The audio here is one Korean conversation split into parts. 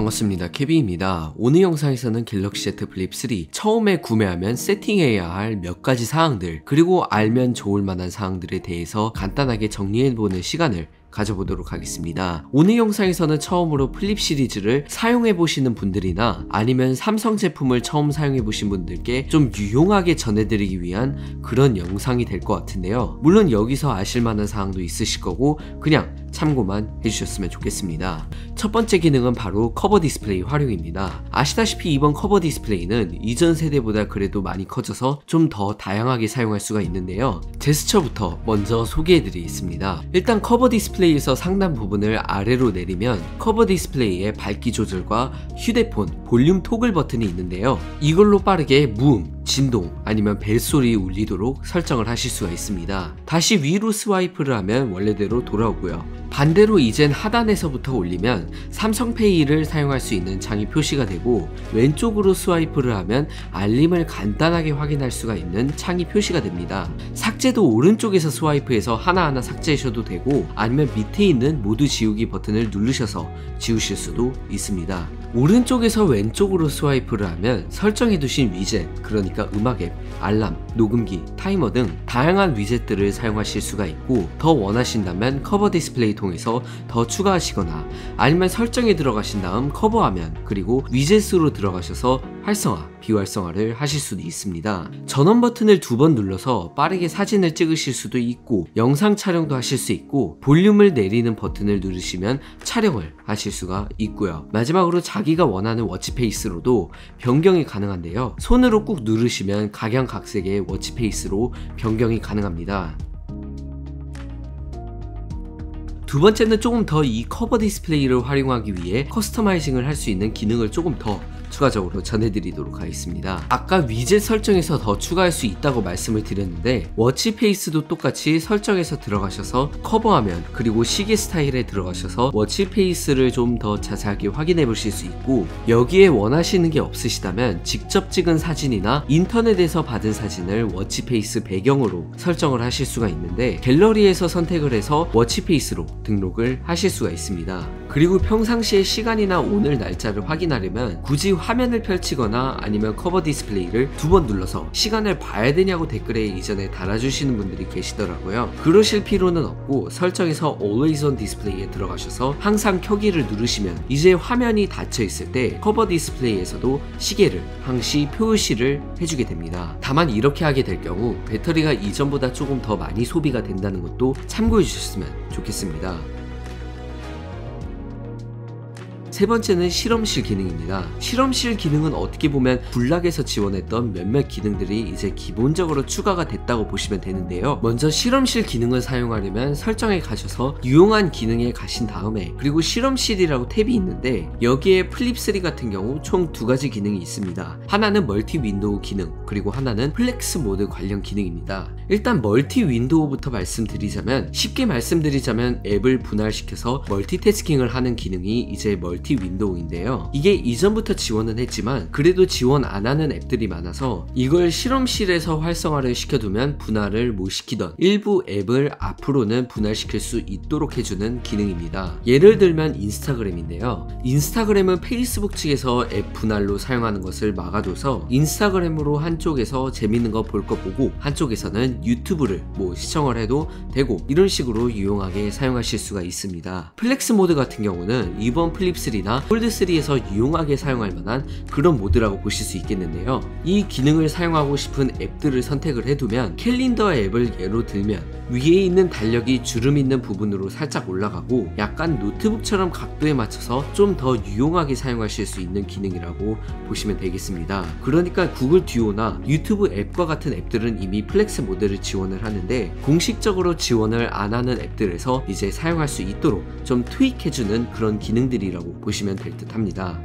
반갑습니다. 케빈입니다. 오늘 영상에서는 갤럭시 Z 플립 3 처음에 구매하면 세팅해야 할 몇 가지 사항들, 그리고 알면 좋을 만한 사항들에 대해서 간단하게 정리해보는 시간을 가져보도록 하겠습니다. 오늘 영상에서는 처음으로 플립 시리즈를 사용해보시는 분들이나 아니면 삼성 제품을 처음 사용해보신 분들께 좀 유용하게 전해드리기 위한 그런 영상이 될 것 같은데요. 물론 여기서 아실만한 사항도 있으실 거고 그냥 참고만 해주셨으면 좋겠습니다. 첫 번째 기능은 바로 커버 디스플레이 활용입니다. 아시다시피 이번 커버 디스플레이는 이전 세대보다 그래도 많이 커져서 좀 더 다양하게 사용할 수가 있는데요. 제스처부터 먼저 소개해드리겠습니다. 일단 커버 디스플레이에서 상단 부분을 아래로 내리면 커버 디스플레이의 밝기 조절과 휴대폰 볼륨 토글 버튼이 있는데요. 이걸로 빠르게 무음, 진동 아니면 벨소리 울리도록 설정을 하실 수가 있습니다. 다시 위로 스와이프를 하면 원래대로 돌아오고요. 반대로 이젠 하단에서부터 올리면 삼성페이를 사용할 수 있는 창이 표시가 되고, 왼쪽으로 스와이프를 하면 알림을 간단하게 확인할 수가 있는 창이 표시가 됩니다. 삭제도 오른쪽에서 스와이프해서 하나하나 삭제하셔도 되고, 아니면 밑에 있는 모두 지우기 버튼을 누르셔서 지우실 수도 있습니다. 오른쪽에서 왼쪽으로 스와이프를 하면 설정해두신 위젯, 그러니까 음악 앱, 알람, 녹음기, 타이머 등 다양한 위젯들을 사용하실 수가 있고, 더 원하신다면 커버 디스플레이 통해서 더 추가하시거나 아니면 설정에 들어가신 다음 커버 화면 그리고 위젯으로 들어가셔서 활성화, 비활성화를 하실 수도 있습니다. 전원 버튼을 2번 눌러서 빠르게 사진을 찍으실 수도 있고 영상 촬영도 하실 수 있고, 볼륨을 내리는 버튼을 누르시면 촬영을 하실 수가 있고요. 마지막으로 자기가 원하는 워치페이스로도 변경이 가능한데요. 손으로 꾹 누르시면 각양각색의 워치페이스로 변경이 가능합니다. 두 번째는 조금 더 이 커버 디스플레이를 활용하기 위해 커스터마이징을 할 수 있는 기능을 조금 더 추가적으로 전해드리도록 하겠습니다. 아까 위젯 설정에서 더 추가할 수 있다고 말씀을 드렸는데, 워치페이스도 똑같이 설정에서 들어가셔서 커버화면 그리고 시계 스타일에 들어가셔서 워치페이스를 좀 더 자세하게 확인해 보실 수 있고, 여기에 원하시는 게 없으시다면 직접 찍은 사진이나 인터넷에서 받은 사진을 워치페이스 배경으로 설정을 하실 수가 있는데, 갤러리에서 선택을 해서 워치페이스로 등록을 하실 수가 있습니다. 그리고 평상시에 시간이나 오늘 날짜를 확인하려면 굳이 화면을 펼치거나 아니면 커버 디스플레이를 2번 눌러서 시간을 봐야 되냐고 댓글에 이전에 달아주시는 분들이 계시더라고요. 그러실 필요는 없고 설정에서 Always on 디스플레이에 들어가셔서 항상 켜기를 누르시면 이제 화면이 닫혀 있을 때 커버 디스플레이에서도 시계를 항시 표시를 해주게 됩니다. 다만 이렇게 하게 될 경우 배터리가 이전보다 조금 더 많이 소비가 된다는 것도 참고해 주셨으면 좋겠습니다. 세 번째는 실험실 기능입니다. 실험실 기능은 어떻게 보면 블락에서 지원했던 몇몇 기능들이 이제 기본적으로 추가가 됐다고 보시면 되는데요. 먼저 실험실 기능을 사용하려면 설정에 가셔서 유용한 기능에 가신 다음에, 그리고 실험실이라고 탭이 있는데 여기에 플립 3 같은 경우 총 2가지 기능이 있습니다. 하나는 멀티 윈도우 기능, 그리고 하나는 플렉스 모드 관련 기능입니다. 일단 멀티 윈도우부터 말씀드리자면, 쉽게 말씀드리자면 앱을 분할시켜서 멀티태스킹을 하는 기능이 이제 멀티 윈도우인데요. 이게 이전부터 지원은 했지만 그래도 지원 안 하는 앱들이 많아서 이걸 실험실에서 활성화를 시켜두면 분할을 못 시키던 일부 앱을 앞으로는 분할시킬 수 있도록 해주는 기능입니다. 예를 들면 인스타그램인데요. 인스타그램은 페이스북 측에서 앱 분할로 사용하는 것을 막아줘서 인스타그램으로 한쪽에서 재밌는 거 볼 거 보고 한쪽에서는 유튜브를 시청을 해도 되고, 이런 식으로 유용하게 사용하실 수가 있습니다. 플렉스 모드 같은 경우는 이번 플립 3나 폴드 3에서 유용하게 사용할 만한 그런 모드라고 보실 수 있겠는데요. 이 기능을 사용하고 싶은 앱들을 선택을 해두면, 캘린더 앱을 예로 들면 위에 있는 달력이 주름 있는 부분으로 살짝 올라가고 약간 노트북처럼 각도에 맞춰서 좀 더 유용하게 사용하실 수 있는 기능이라고 보시면 되겠습니다. 그러니까 구글 듀오나 유튜브 앱과 같은 앱들은 이미 플렉스 모드를 지원을 하는데, 공식적으로 지원을 안 하는 앱들에서 이제 사용할 수 있도록 좀 트윅해주는 그런 기능들이라고 보시면 될 듯 합니다.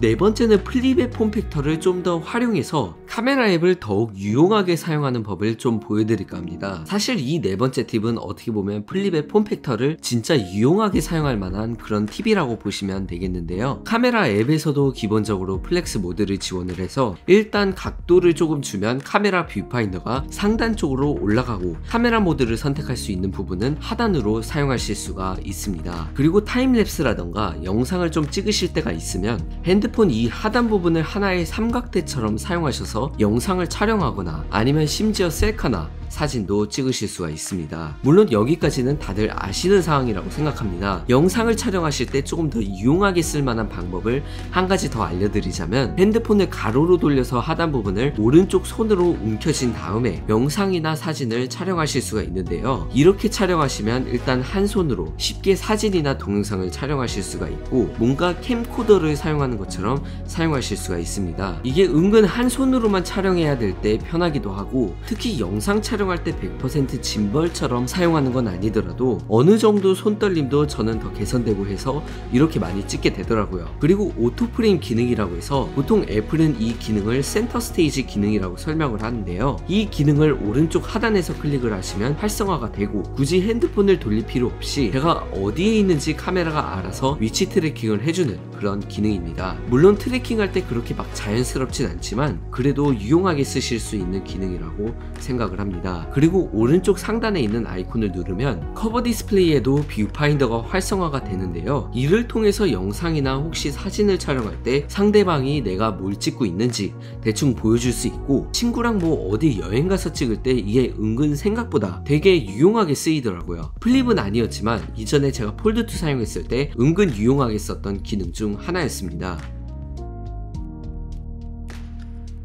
네 번째는 플립의 폼팩터를 좀 더 활용해서 카메라 앱을 더욱 유용하게 사용하는 법을 좀 보여드릴까 합니다. 사실 이 네 번째 팁은 어떻게 보면 플립의 폼팩터를 진짜 유용하게 사용할 만한 그런 팁이라고 보시면 되겠는데요. 카메라 앱에서도 기본적으로 플렉스 모드를 지원을 해서 일단 각도를 조금 주면 카메라 뷰파인더가 상단 쪽으로 올라가고 카메라 모드를 선택할 수 있는 부분은 하단으로 사용하실 수가 있습니다. 그리고 타임랩스라던가 영상을 좀 찍으실 때가 있으면 핸드폰 이 하단 부분을 하나의 삼각대처럼 사용하셔서 영상을 촬영하거나 아니면 심지어 셀카나 사진도 찍으실 수가 있습니다. 물론 여기까지는 다들 아시는 사항이라고 생각합니다. 영상을 촬영하실 때 조금 더 유용하게 쓸만한 방법을 한 가지 더 알려드리자면 핸드폰을 가로로 돌려서 하단 부분을 오른쪽 손으로 움켜쥔 다음에 영상이나 사진을 촬영하실 수가 있는데요. 이렇게 촬영하시면 일단 한 손으로 쉽게 사진이나 동영상을 촬영하실 수가 있고 뭔가 캠코더를 사용하는 것처럼 사용하실 수가 있습니다. 이게 은근 한 손으로만 촬영해야 될 때 편하기도 하고 특히 영상 촬영할 때 100% 짐벌처럼 사용하는 건 아니더라도 어느 정도 손떨림도 저는 더 개선되고 해서 이렇게 많이 찍게 되더라고요. 그리고 오토프레임 기능이라고 해서 보통 애플은 이 기능을 센터 스테이지 기능이라고 설명을 하는데요. 이 기능을 오른쪽 하단에서 클릭을 하시면 활성화가 되고 굳이 핸드폰을 돌릴 필요 없이 제가 어디에 있는지 카메라가 알아서 위치 트래킹을 해주는 그런 기능입니다. 물론 트래킹할 때 그렇게 막 자연스럽진 않지만 그래도 유용하게 쓰실 수 있는 기능이라고 생각을 합니다. 그리고 오른쪽 상단에 있는 아이콘을 누르면 커버 디스플레이에도 뷰파인더가 활성화가 되는데요. 이를 통해서 영상이나 혹시 사진을 촬영할 때 상대방이 내가 뭘 찍고 있는지 대충 보여줄 수 있고 친구랑 뭐 어디 여행 가서 찍을 때 이게 은근 생각보다 되게 유용하게 쓰이더라고요. 플립은 아니었지만 이전에 제가 폴드2 사용했을 때 은근 유용하게 썼던 기능 중 하나였습니다.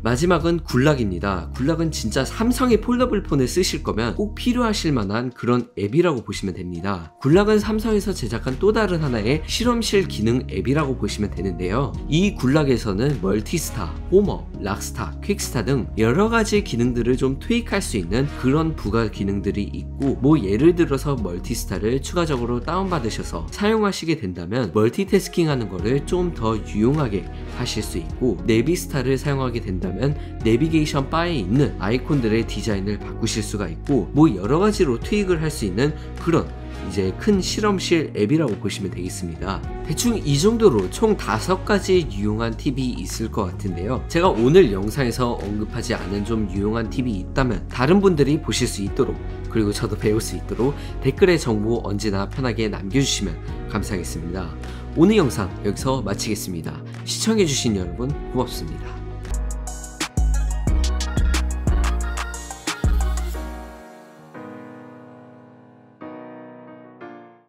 마지막은 굴락입니다. 굴락은 진짜 삼성의 폴더블 폰을 쓰실 거면 꼭 필요하실 만한 그런 앱이라고 보시면 됩니다. 굴락은 삼성에서 제작한 또 다른 하나의 실험실 기능 앱이라고 보시면 되는데요. 이 굴락에서는 멀티스타, 홈업, 락스타, 퀵스타 등 여러가지 기능들을 좀 투입할 수 있는 그런 부가 기능들이 있고 뭐 예를 들어서 멀티스타를 추가적으로 다운받으셔서 사용하시게 된다면 멀티태스킹 하는 거를 좀 더 유용하게 하실 수 있고 내비스타를 사용하게 된다면 내비게이션 바에 있는 아이콘들의 디자인을 바꾸실 수가 있고 뭐 여러가지로 트윅을 할 수 있는 그런 이제 큰 실험실 앱이라고 보시면 되겠습니다. 대충 이 정도로 총 5가지 유용한 팁이 있을 것 같은데요. 제가 오늘 영상에서 언급하지 않은 좀 유용한 팁이 있다면 다른 분들이 보실 수 있도록 그리고 저도 배울 수 있도록 댓글에 정보 언제나 편하게 남겨주시면 감사하겠습니다. 오늘 영상 여기서 마치겠습니다. 시청해주신 여러분 고맙습니다.